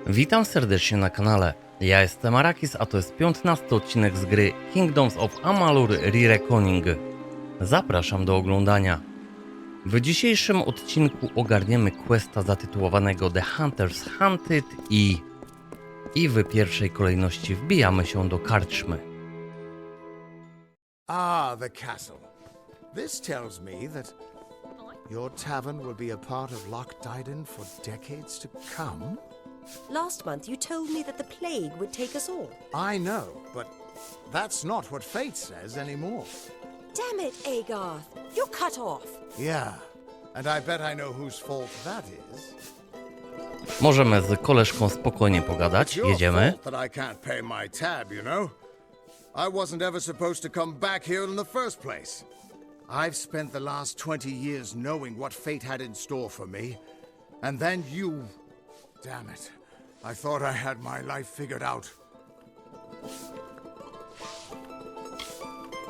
Witam serdecznie na kanale. Ja jestem Arakis, a to jest 15 odcinek z gry Kingdoms of Amalur Re-Rockonig. Zapraszam do oglądania. W dzisiejszym odcinku ogarniemy questa zatytułowanego The Hunters Hunted i w pierwszej kolejności wbijamy się do karczmy. Ah, the castle. This tells me that your tavern will be a part of Loch Dyden for decades to come. Last month you told me that the plague would take us all. I know, but that's not what fate says anymore. Damn it, Agarth. You're cut off. Yeah, and I bet I know whose fault that is. Możemy z koleżką spokojnie pogadać. It's your Jedziemy. fault that I can't pay my tab, you know? I wasn't ever supposed to come back here in the first place. I've spent the last 20 years knowing what fate had in store for me, and then you... Damn it. I thought I had my life figured out.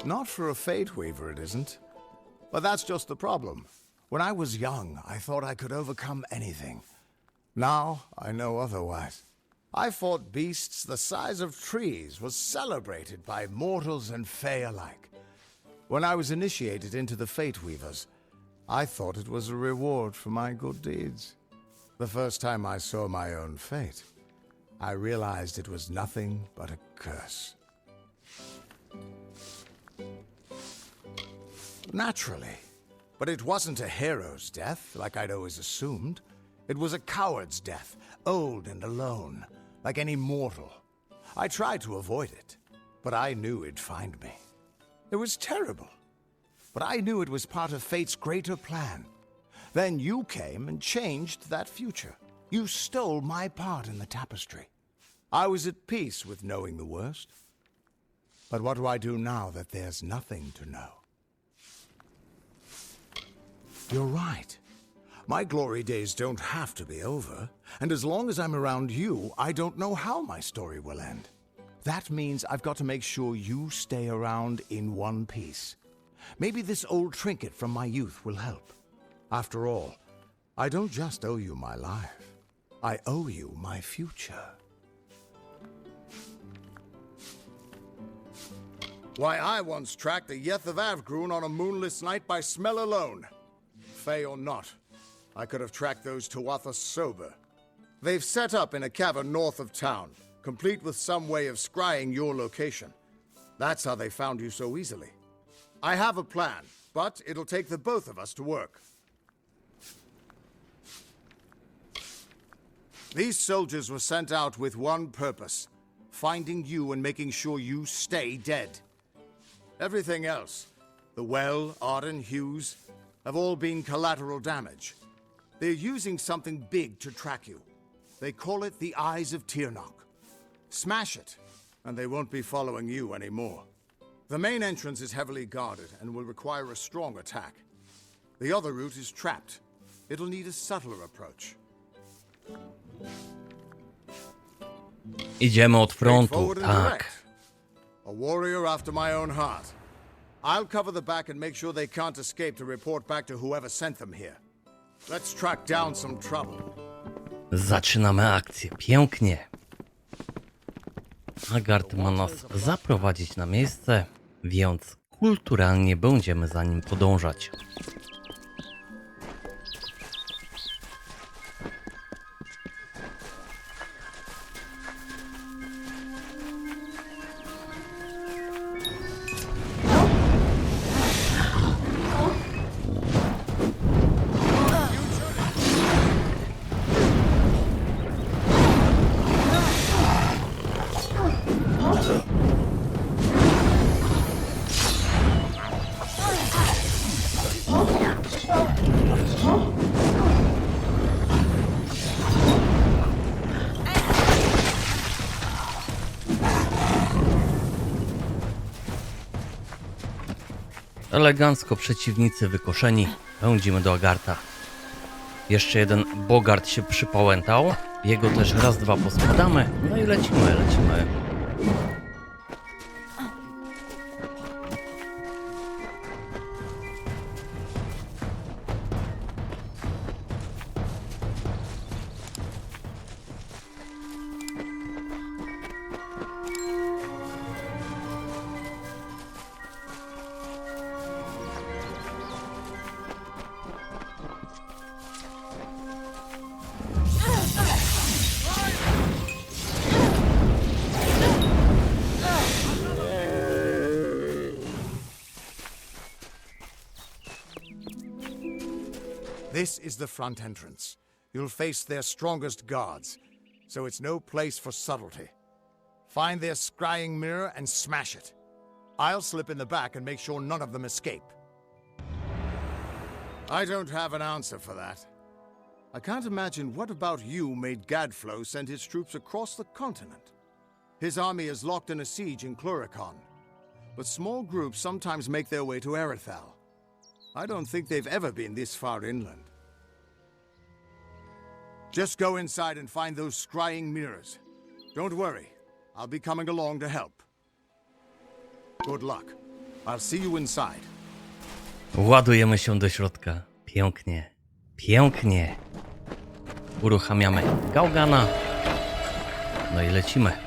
Not for a fate weaver, it isn't. But that's just the problem. When I was young, I thought I could overcome anything. Now, I know otherwise. I fought beasts the size of trees, was celebrated by mortals and fae alike. When I was initiated into the Fate Weavers, I thought it was a reward for my good deeds. The first time I saw my own fate, I realized it was nothing but a curse. Naturally. But it wasn't a hero's death, like I'd always assumed. It was a coward's death, old and alone, like any mortal. I tried to avoid it, but I knew it'd find me. It was terrible, but I knew it was part of fate's greater plan. Then you came and changed that future. You stole my part in the tapestry. I was at peace with knowing the worst. But what do I do now that there's nothing to know? You're right. My glory days don't have to be over, and as long as I'm around you, I don't know how my story will end. That means I've got to make sure you stay around in one piece. Maybe this old trinket from my youth will help. After all, I don't just owe you my life. I owe you my future. Why, I once tracked the Yeth of Avgrun on a moonless night by smell alone. Fey or not, I could have tracked those Tuatha sober. They've set up in a cavern north of town, complete with some way of scrying your location. That's how they found you so easily. I have a plan, but it'll take the both of us to work. These soldiers were sent out with one purpose, finding you and making sure you stay dead. Everything else, the Well, Arden, Hughes, have all been collateral damage. They're using something big to track you. They call it the Eyes of Tirnoch. Smash it, and they won't be following you anymore. The main entrance is heavily guarded and will require a strong attack. The other route is trapped. It'll need a subtler approach. Idziemy od frontu, Straightforward and tak. direct. A warrior after my own heart. I'll cover the back and make sure they can't escape to report back to whoever sent them here. Let's track down some trouble. Zaczynamy akcję. Pięknie. Agart ma nas zaprowadzić na miejsce, więc kulturalnie będziemy za nim podążać. Elegancko przeciwnicy wykoszeni, pędzimy do Agarta. Jeszcze jeden bogart się przypałętał, jego też raz, dwa poskładamy, no i lecimy. This is the front entrance. You'll face their strongest guards, so it's no place for subtlety. Find their scrying mirror and smash it. I'll slip in the back and make sure none of them escape. I don't have an answer for that. I can't imagine what about you made Gadflow send his troops across the continent. His army is locked in a siege in Cluricon, but small groups sometimes make their way to Erithal. I don't think they've ever been this far inland. Just go inside and find those scrying mirrors. Don't worry, I'll be coming along to help. Good luck. I'll see you inside. Ładujemy się do środka. Pięknie. Pięknie. Uruchamiamy gałgana. No i lecimy.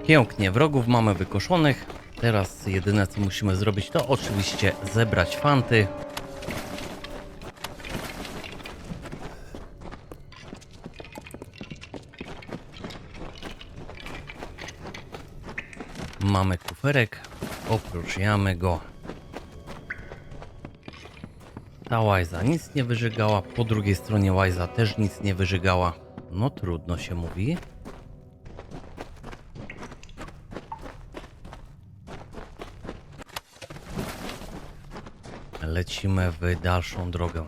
Pięknie, wrogów mamy wykoszonych. Teraz jedyne co musimy zrobić to oczywiście zebrać fanty. Mamy kuferek, opróżniamy go. Ta łajza nic nie wyżygała, po drugiej stronie łajza też nic nie wyżygała. No trudno się mówi. Lecimy w dalszą drogę.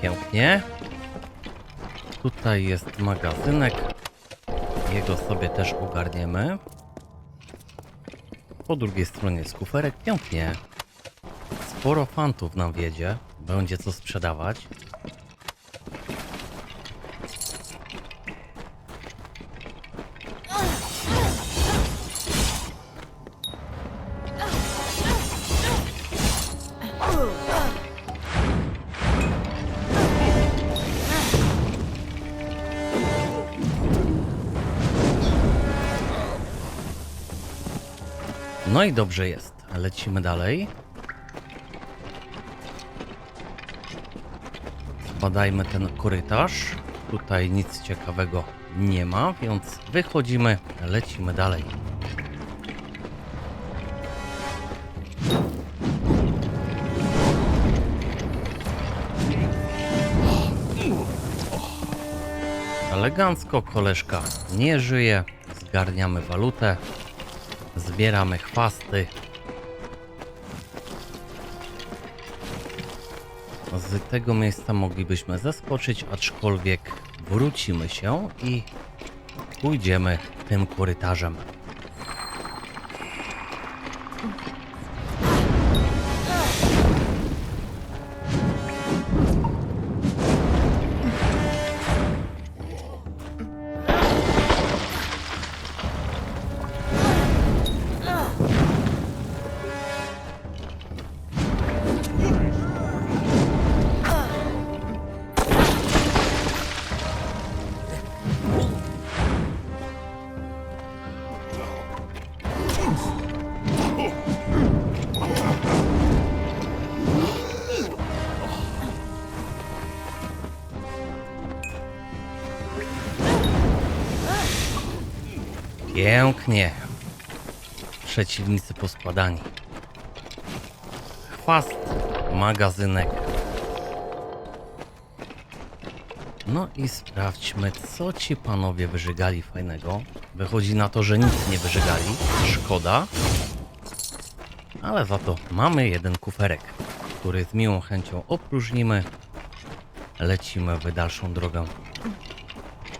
Pięknie. Tutaj jest magazynek. Jego sobie też ogarniemy. Po drugiej stronie jest kuferek. Pięknie. Sporo fantów nam wiedzie. Będzie co sprzedawać. No i dobrze jest. Lecimy dalej. Badajmy ten korytarz. Tutaj nic ciekawego nie ma, więc wychodzimy, lecimy dalej. Elegancko, koleżka nie żyje. Zgarniamy walutę. Zbieramy chwasty. Z tego miejsca moglibyśmy zeskoczyć, aczkolwiek wrócimy się i pójdziemy tym korytarzem. Pięknie. Przeciwnicy poskładani. Chwast, magazynek. No i sprawdźmy, co ci panowie wyżygali fajnego. Wychodzi na to, że nic nie wyżygali. Szkoda. Ale za to mamy jeden kuferek, który z miłą chęcią opróżnimy. Lecimy w dalszą drogę.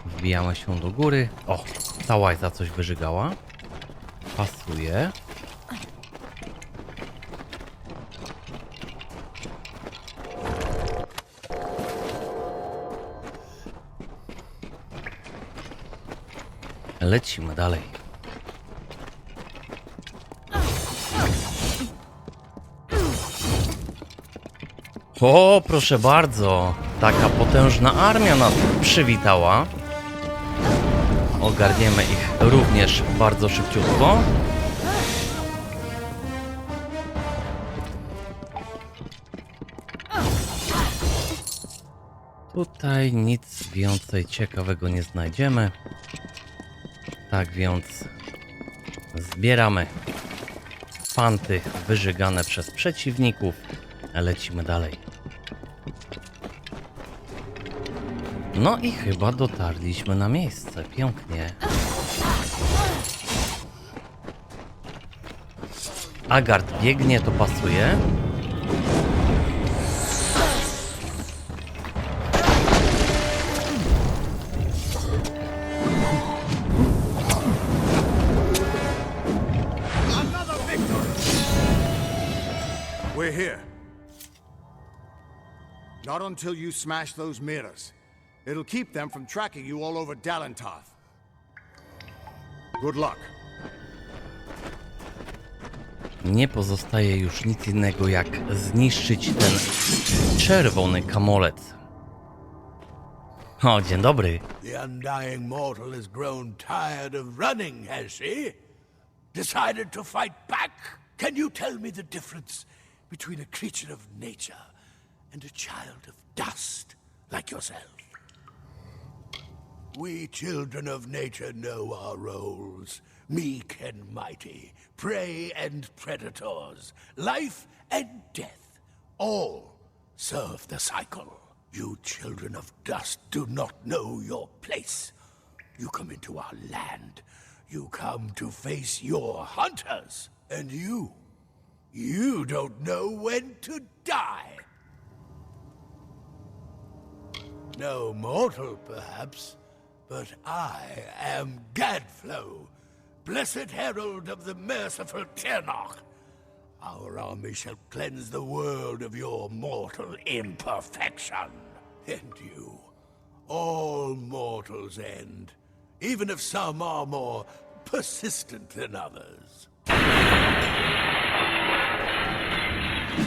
Wbijamy się do góry. O, ta łajza coś wyżygała. Pasuje. Lecimy dalej. O, proszę bardzo. Taka potężna armia nas przywitała. Ogarniemy ich również bardzo szybciutko. Tutaj nic więcej ciekawego nie znajdziemy. Tak więc zbieramy fanty wyżygane przez przeciwników. Lecimy dalej. No i chyba dotarliśmy na miejsce. Pięknie. Agard biegnie, to pasuje. We're here. Not until you smash those mirrors. It'll keep them from tracking you all over Dalentarth. Good luck. Nie pozostaje już nic innego jak zniszczyć ten czerwony kamolec. O, dzień dobry. The undying mortal has grown tired of running, has she? Decided to fight back? Can you tell me the difference between a creature of nature and a child of dust like yourself? We children of nature know our roles. Meek and mighty, prey and predators, life and death, all serve the cycle. You children of dust do not know your place. You come into our land. You come to face your hunters. And you don't know when to die. No mortal, perhaps, but I am Gadflow, blessed herald of the merciful Ternach. Our army shall cleanse the world of your mortal imperfection. And you, all mortals end, even if some are more persistent than others.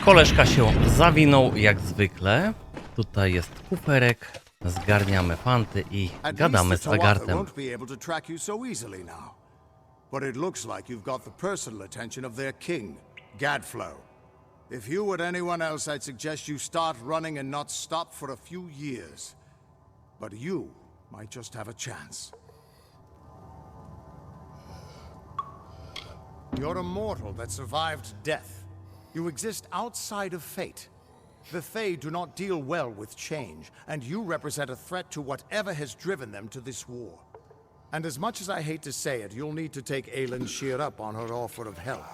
Koleżka się zawinął jak zwykle. Tutaj jest kuferek. Zgarniamy fanty i gadamy z Zagardem. Won't be able to track you so easily now. But it looks like you've got the personal attention of their king, Gadflow. If you were anyone else, I'd suggest you start running and not stop for a few years. But you might just have a chance. You're a mortal that survived death. You exist outside of fate. The Fae do not deal well with change, and you represent a threat to whatever has driven them to this war. And as much as I hate to say it, you'll need to take Aelin Shear up on her offer of help.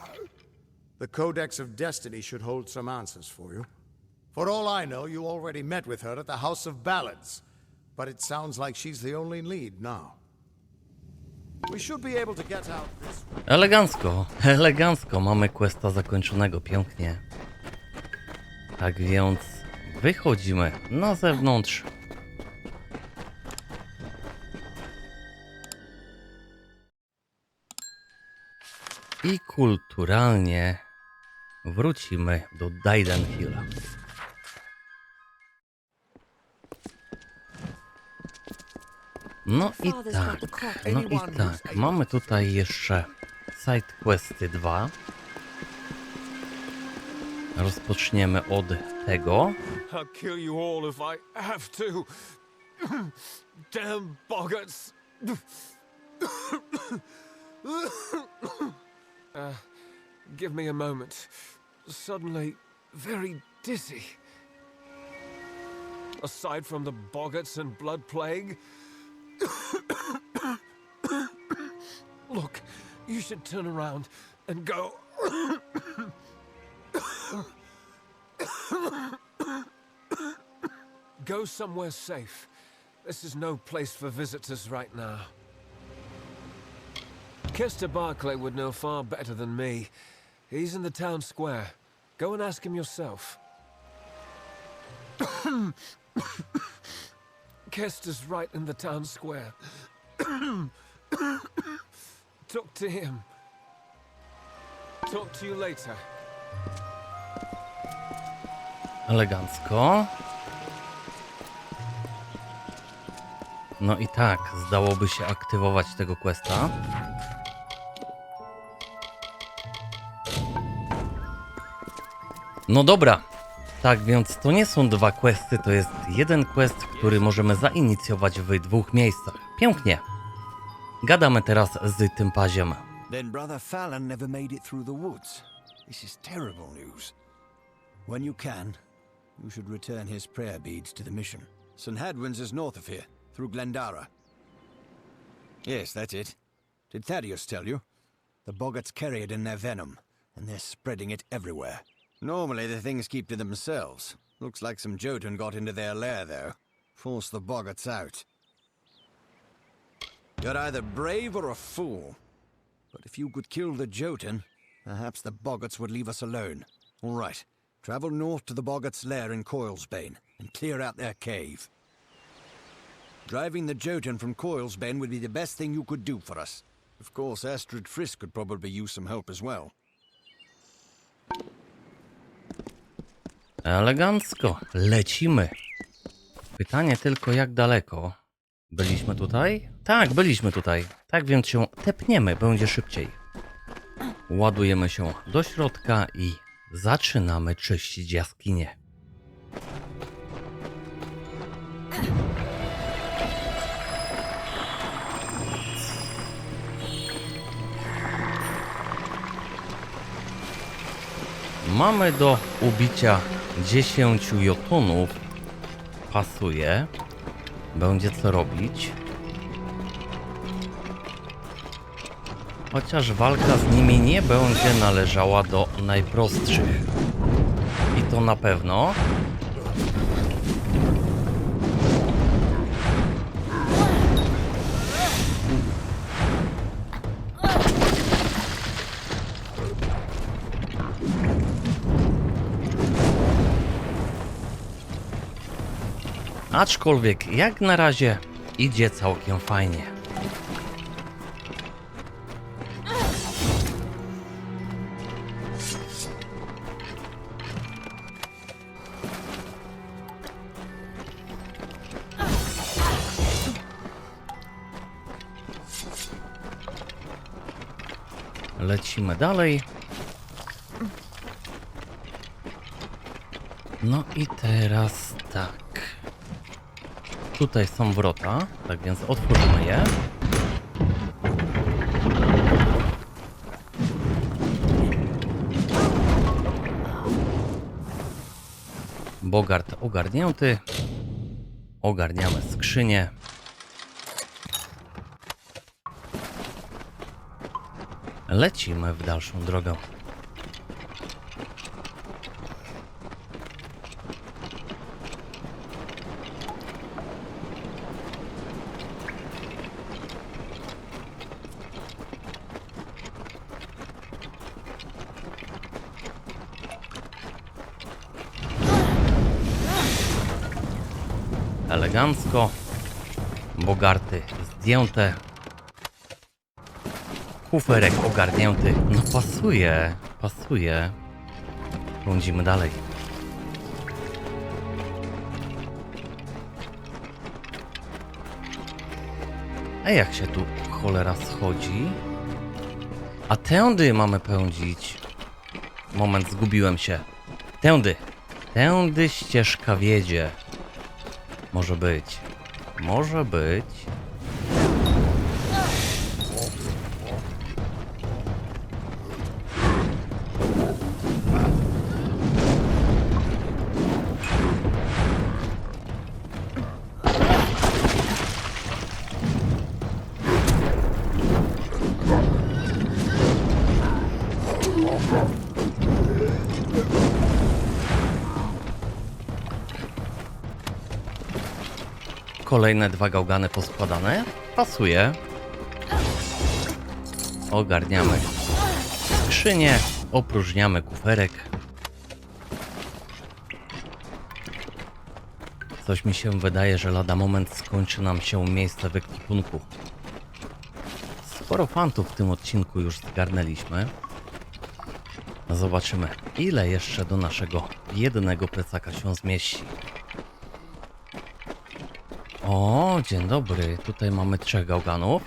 The Codex of Destiny should hold some answers for you. For all I know, you already met with her at the House of Ballads, but it sounds like she's the only lead now. We should be able to get out this way. Elegancko, elegancko. Mamy questa zakończonego. Pięknie. Tak więc wychodzimy na zewnątrz. I kulturalnie wrócimy do Daidenhilla. No i tak. Mamy tutaj jeszcze side questy 2. Rozpoczniemy od tego. I'll kill you all if I have to. Damn boggarts. Give me a moment. Suddenly, very dizzy. Aside from the boggarts and blood plague. Look, you should turn around and go. Go somewhere safe. This is no place for visitors right now. Kester Barclay would know far better than me. He's in the town square. Go and ask him yourself. Kester's right in the town square. Talk to him. Talk to you later. Elegancko. No i tak, zdałoby się aktywować tego questa. No dobra, tak więc to nie są dwa questy, to jest jeden quest, który możemy zainicjować w dwóch miejscach. Pięknie. Gadamy teraz z tym paziem. Then Brother Fallon never made it through the woods. This is terrible news. When you can, you should return his prayer beads to the mission. St. Hadwin's is north of here, through Glendara. Yes, that's it. Did Thaddeus tell you? The boggarts carry it in their venom, and they're spreading it everywhere. Normally the things keep to themselves. Looks like some Jotun got into their lair, though. Forced the boggarts out. You're either brave or a fool. But if you could kill the Jotun, perhaps the boggarts would leave us alone. All right, travel north to the boggarts' lair in Coilsbane and clear out their cave. Driving the Jotun from Coilsbane would be the best thing you could do for us. Of course, Astrid Frisk could probably use some help as well. Elegancko. Lecimy. Pytanie tylko jak daleko. Byliśmy tutaj? Tak, byliśmy tutaj. Tak więc się tepniemy, będzie szybciej. Ładujemy się do środka i zaczynamy czyścić jaskinię. Mamy do ubicia 10 jotunów. Pasuje. Będzie co robić. Chociaż walka z nimi nie będzie należała do najprostszych. I to na pewno. Aczkolwiek jak na razie idzie całkiem fajnie. Lecimy dalej. No i teraz tak. Tutaj są wrota, tak więc otworzymy je. Bogart ogarnięty. Ogarniamy skrzynię. Lecimy w dalszą drogę. Elegancko. Bogarty zdjęte. Kuferek ogarnięty. No pasuje, pasuje. Błądzimy dalej. A jak się tu cholera schodzi? A tędy mamy pędzić. Moment, zgubiłem się. Tędy. Tędy ścieżka wiedzie. Może być. Może być. Kolejne 2 gałgany poskładane. Pasuje. Ogarniamy skrzynię, opróżniamy kuferek. Coś mi się wydaje, że lada moment skończy nam się miejsce w ekwipunku. Sporo fantów w tym odcinku już zgarnęliśmy. Zobaczymy, ile jeszcze do naszego jednego plecaka się zmieści. O, dzień dobry. Tutaj mamy 3 gałganów.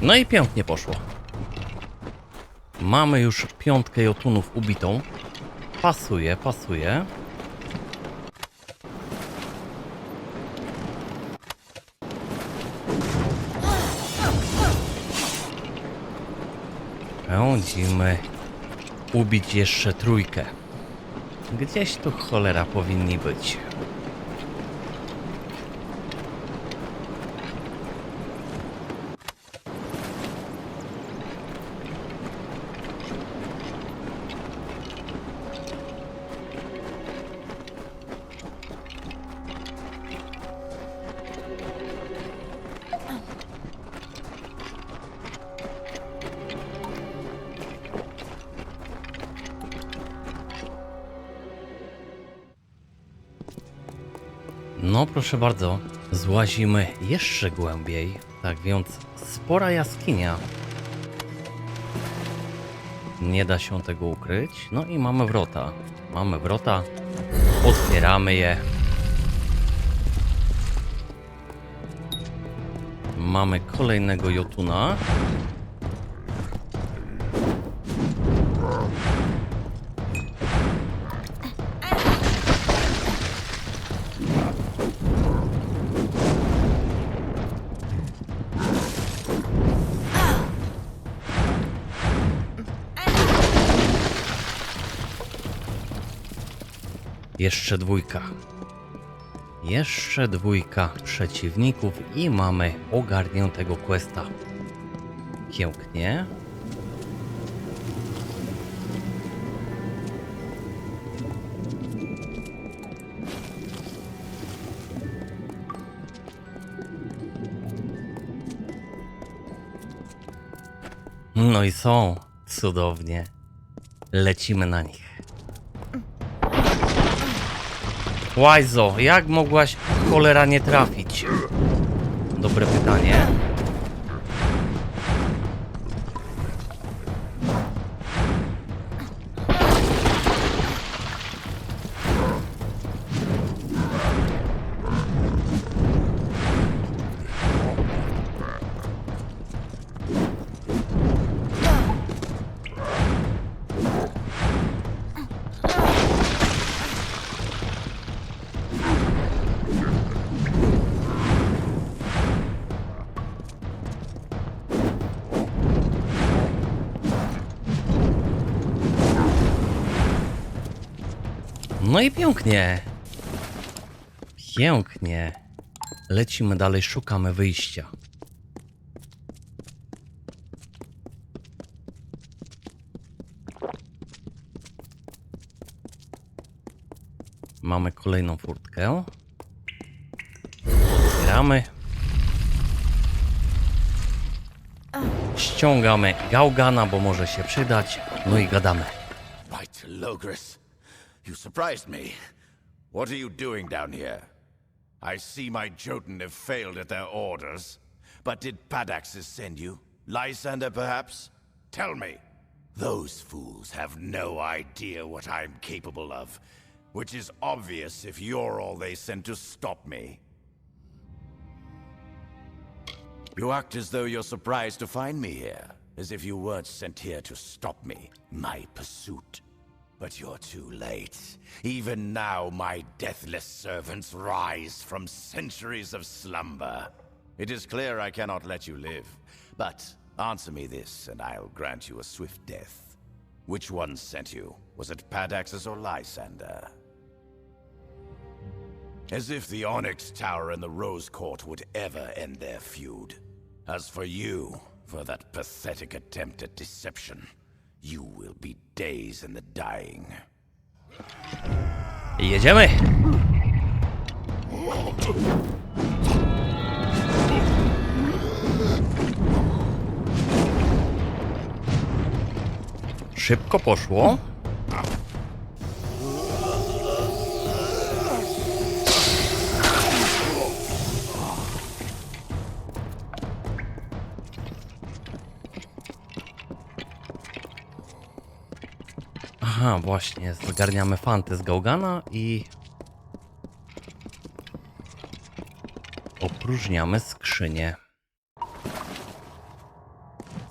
No i pięknie poszło. Mamy już 5 jotunów ubitą. Pasuje, pasuje. Pędzimy ubić jeszcze 3. Gdzieś tu cholera powinni być. No proszę bardzo, złazimy jeszcze głębiej, tak więc spora jaskinia. Nie da się tego ukryć. No i mamy wrota. Mamy wrota, otwieramy je. Mamy kolejnego jotuna. Jeszcze 2. Jeszcze 2 przeciwników i mamy ogarniętego questa. Pięknie. No i są. Cudownie. Lecimy na nich. Łajzo, jak mogłaś cholera nie trafić? Dobre pytanie. No i pięknie. Pięknie. Lecimy dalej, szukamy wyjścia. Mamy kolejną furtkę. Otwieramy. Ściągamy gałgana, bo może się przydać. No i gadamy. White Logris, you surprised me. What are you doing down here? I see my Jotun have failed at their orders. But did Padaxes send you? Lysander, perhaps? Tell me. Those fools have no idea what I'm capable of, which is obvious if you're all they sent to stop me. You act as though you're surprised to find me here, as if you weren't sent here to stop me, my pursuit. But you're too late. Even now, my deathless servants rise from centuries of slumber. It is clear I cannot let you live, but answer me this, and I'll grant you a swift death. Which one sent you? Was it Padaxus or Lysander? As if the Onyx Tower and the Rose Court would ever end their feud. As for you, for that pathetic attempt at deception, you will be days in the dying. Jedziemy! Szybko poszło. Aha, właśnie, zgarniamy fanty z Gałgana i opróżniamy skrzynię.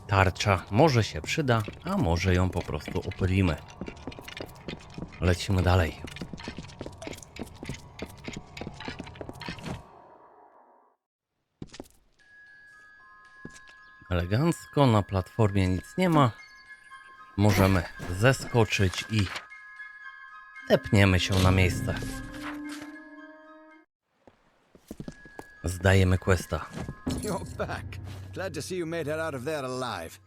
Tarcza może się przyda, a może ją po prostu opylimy. Lecimy dalej. Elegancko, na platformie nic nie ma. Możemy zeskoczyć i tepniemy się na miejsce. Zdajemy questa. You're back. Glad to see you made it out of there alive.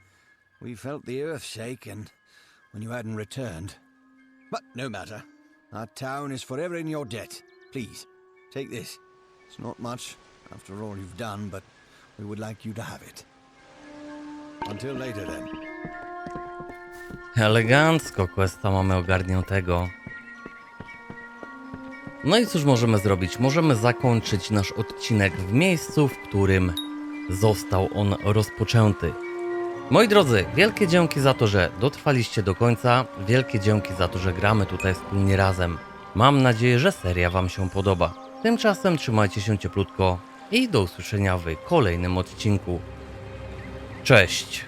We felt the earth shake and when you hadn't returned. But no matter. Our town is forever in your debt. Please, take this. It's not much after all you've done, but we would like you to have it. Until later then. Elegancko questa mamy ogarniętego. No i cóż możemy zrobić? Możemy zakończyć nasz odcinek w miejscu, w którym został on rozpoczęty. Moi drodzy, wielkie dzięki za to, że dotrwaliście do końca. Wielkie dzięki za to, że gramy tutaj wspólnie razem. Mam nadzieję, że seria Wam się podoba. Tymczasem trzymajcie się cieplutko i do usłyszenia w kolejnym odcinku. Cześć!